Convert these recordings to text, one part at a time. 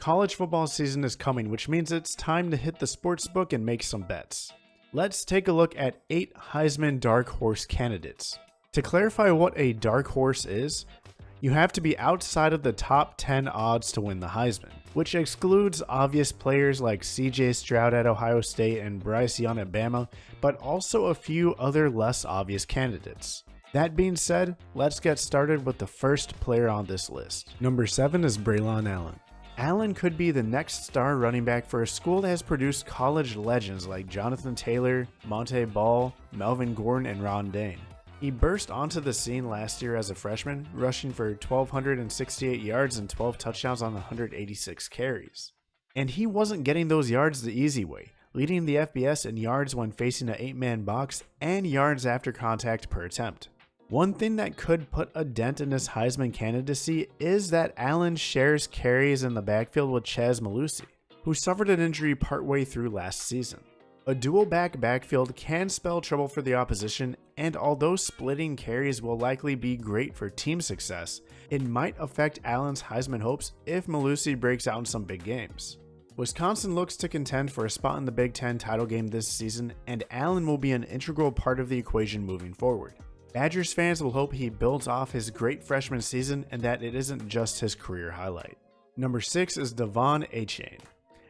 College football season is coming, which means it's time to hit the sportsbook and make some bets. Let's take a look at 8 Heisman dark horse candidates. To clarify what a dark horse is, you have to be outside of the top 10 odds to win the Heisman, which excludes obvious players like CJ Stroud at Ohio State and Bryce Young at Bama, but also a few other less obvious candidates. That being said, let's get started with the first player on this list. Number 7 is Breon Allen. Allen could be the next star running back for a school that has produced college legends like Jonathan Taylor, Monte Ball, Melvin Gordon, and Ron Dane. He burst onto the scene last year as a freshman, rushing for 1,268 yards and 12 touchdowns on 186 carries. And he wasn't getting those yards the easy way, leading the FBS in yards when facing an 8-man box and yards after contact per attempt. One thing that could put a dent in his Heisman candidacy is that Allen shares carries in the backfield with Chez Mellusi, who suffered an injury partway through last season. A dual-back backfield can spell trouble for the opposition, and although splitting carries will likely be great for team success, it might affect Allen's Heisman hopes if Mellusi breaks out in some big games. Wisconsin looks to contend for a spot in the Big Ten title game this season, and Allen will be an integral part of the equation moving forward. Badgers fans will hope he builds off his great freshman season and that it isn't just his career highlight. Number 6 is Devontae Chain.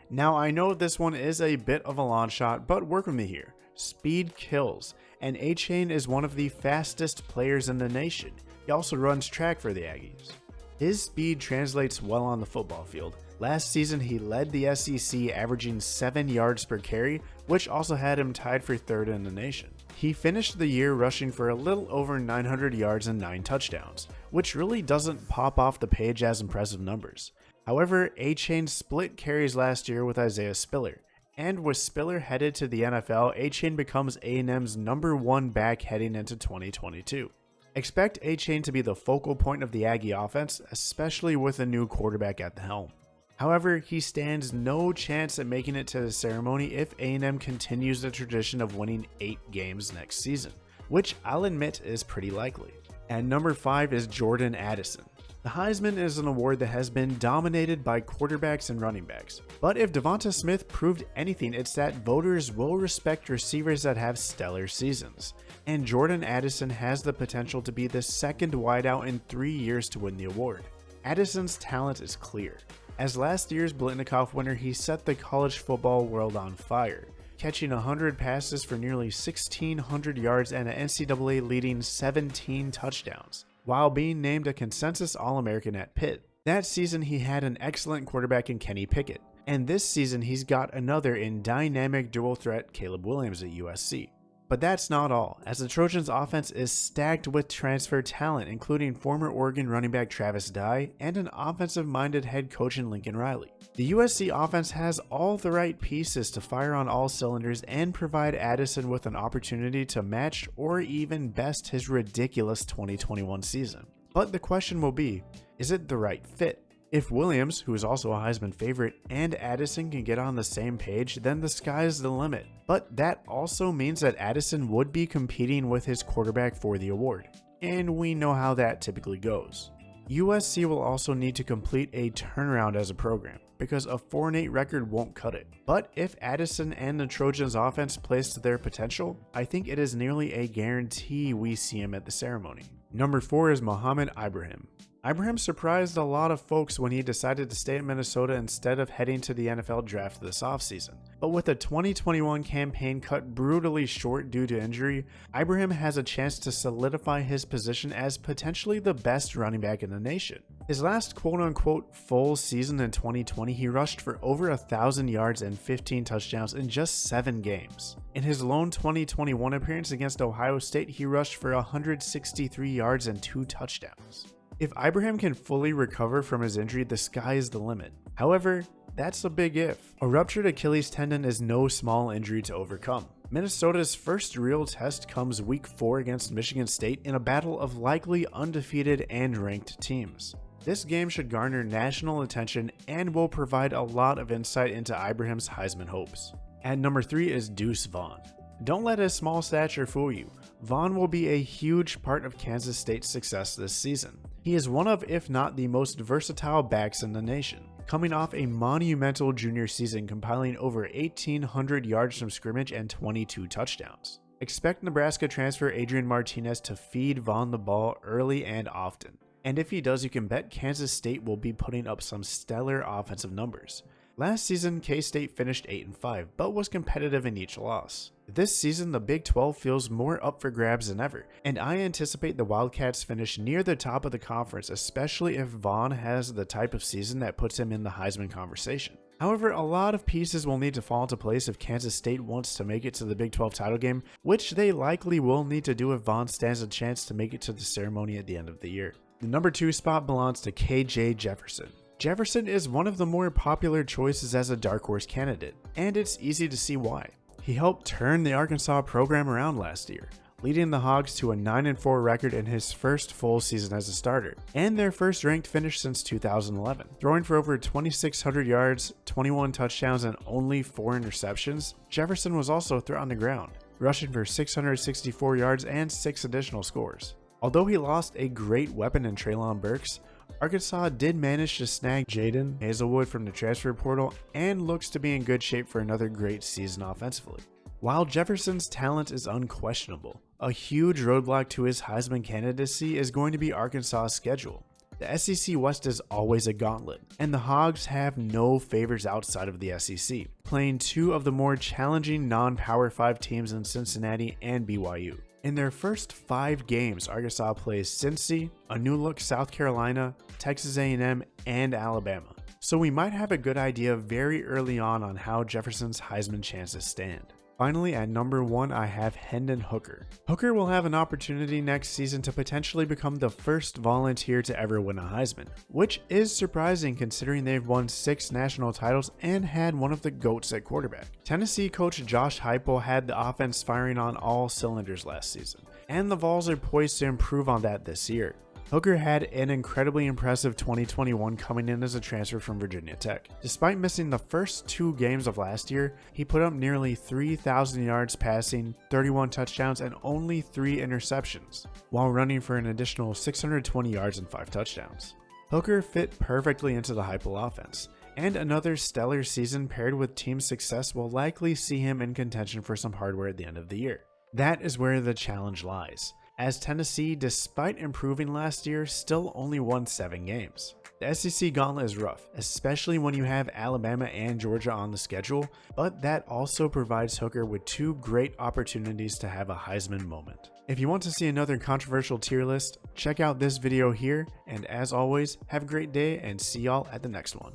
Now I know this one is a bit of a long shot, but work with me here. Speed kills, and A-Chain is one of the fastest players in the nation. He also runs track for the Aggies. His speed translates well on the football field. Last season he led the SEC, averaging 7 yards per carry, which also had him tied for 3rd in the nation. He finished the year rushing for a little over 900 yards and 9 touchdowns, which really doesn't pop off the page as impressive numbers. However, A-Chain split carries last year with Isaiah Spiller, and with Spiller headed to the NFL, A-Chain becomes A&M's number 1 back heading into 2022. Expect A-Chain to be the focal point of the Aggie offense, especially with a new quarterback at the helm. However, he stands no chance at making it to the ceremony if A&M continues the tradition of winning 8 games next season, which I'll admit is pretty likely. At number 5 is Jordan Addison. The Heisman is an award that has been dominated by quarterbacks and running backs, but if Devonta Smith proved anything, it's that voters will respect receivers that have stellar seasons, and Jordan Addison has the potential to be the second wideout in 3 years to win the award. Addison's talent is clear. As last year's Blitnikoff winner, he set the college football world on fire, catching 100 passes for nearly 1,600 yards and an NCAA leading 17 touchdowns, while being named a consensus All-American at Pitt. That season he had an excellent quarterback in Kenny Pickett, and this season he's got another in dynamic dual threat Caleb Williams at USC. But that's not all, as the Trojans' offense is stacked with transfer talent, including former Oregon running back Travis Dye and an offensive-minded head coach in Lincoln Riley. The USC offense has all the right pieces to fire on all cylinders and provide Addison with an opportunity to match or even best his ridiculous 2021 season. But the question will be, is it the right fit? If Williams, who is also a Heisman favorite, and Addison can get on the same page, then the sky's the limit. But that also means that Addison would be competing with his quarterback for the award, and we know how that typically goes. USC will also need to complete a turnaround as a program, because a 4-8 record won't cut it. But if Addison and the Trojans' offense plays to their potential, I think it is nearly a guarantee we see him at the ceremony. Number 4 is Mohamed Ibrahim. Ibrahim surprised a lot of folks when he decided to stay at Minnesota instead of heading to the NFL draft this offseason. But with the 2021 campaign cut brutally short due to injury, Ibrahim has a chance to solidify his position as potentially the best running back in the nation. His last quote-unquote full season in 2020, he rushed for over 1,000 yards and 15 touchdowns in just 7 games. In his lone 2021 appearance against Ohio State, he rushed for 163 yards and 2 touchdowns. If Ibrahim can fully recover from his injury, the sky is the limit. However, that's a big if. A ruptured Achilles tendon is no small injury to overcome. Minnesota's first real test comes week 4 against Michigan State in a battle of likely undefeated and ranked teams. This game should garner national attention and will provide a lot of insight into Ibrahim's Heisman hopes. At number 3 is Deuce Vaughn. Don't let his small stature fool you. Vaughn will be a huge part of Kansas State's success this season. He is one of, if not the most versatile backs in the nation. coming off a monumental junior season compiling over 1,800 yards from scrimmage and 22 touchdowns. Expect Nebraska transfer Adrian Martinez to feed Vaughn the ball early and often. And if he does, you can bet Kansas State will be putting up some stellar offensive numbers. Last season, K-State finished 8-5, but was competitive in each loss. This season, the Big 12 feels more up for grabs than ever, and I anticipate the Wildcats finish near the top of the conference, especially if Vaughn has the type of season that puts him in the Heisman conversation. However, a lot of pieces will need to fall into place if Kansas State wants to make it to the Big 12 title game, which they likely will need to do if Vaughn stands a chance to make it to the ceremony at the end of the year. The number 2 spot belongs to KJ Jefferson. Jefferson is one of the more popular choices as a dark horse candidate, and it's easy to see why. He helped turn the Arkansas program around last year, leading the Hogs to a 9-4 record in his first full season as a starter, and their first ranked finish since 2011. Throwing for over 2,600 yards, 21 touchdowns, and only 4 interceptions, Jefferson was also a threat on the ground, rushing for 664 yards and 6 additional scores. Although he lost a great weapon in Treylon Burks, Arkansas did manage to snag Jaden Hazelwood from the transfer portal and looks to be in good shape for another great season offensively. While Jefferson's talent is unquestionable, a huge roadblock to his Heisman candidacy is going to be Arkansas's schedule. The SEC West is always a gauntlet, and the Hogs have no favors outside of the SEC, playing 2 of the more challenging non-Power 5 teams in Cincinnati and BYU. In their first 5 games, Arkansas plays Cincy, a new-look South Carolina, Texas A&M, and Alabama. So we might have a good idea very early on how Jefferson's Heisman chances stand. Finally, at number 1, I have Hendon Hooker. Hooker will have an opportunity next season to potentially become the first volunteer to ever win a Heisman, which is surprising considering they've won 6 national titles and had one of the GOATs at quarterback. Tennessee coach Josh Heupel had the offense firing on all cylinders last season, and the Vols are poised to improve on that this year. Hooker had an incredibly impressive 2021 coming in as a transfer from Virginia Tech. Despite missing the first 2 games of last year, he put up nearly 3,000 yards passing, 31 touchdowns, and only 3 interceptions, while running for an additional 620 yards and 5 touchdowns. Hooker fit perfectly into the Heupel offense, and another stellar season paired with team success will likely see him in contention for some hardware at the end of the year. That is where the challenge lies, as Tennessee, despite improving last year, still only won 7 games. The SEC gauntlet is rough, especially when you have Alabama and Georgia on the schedule, but that also provides Hooker with 2 great opportunities to have a Heisman moment. If you want to see another controversial tier list, check out this video here, and as always, have a great day and see y'all at the next one.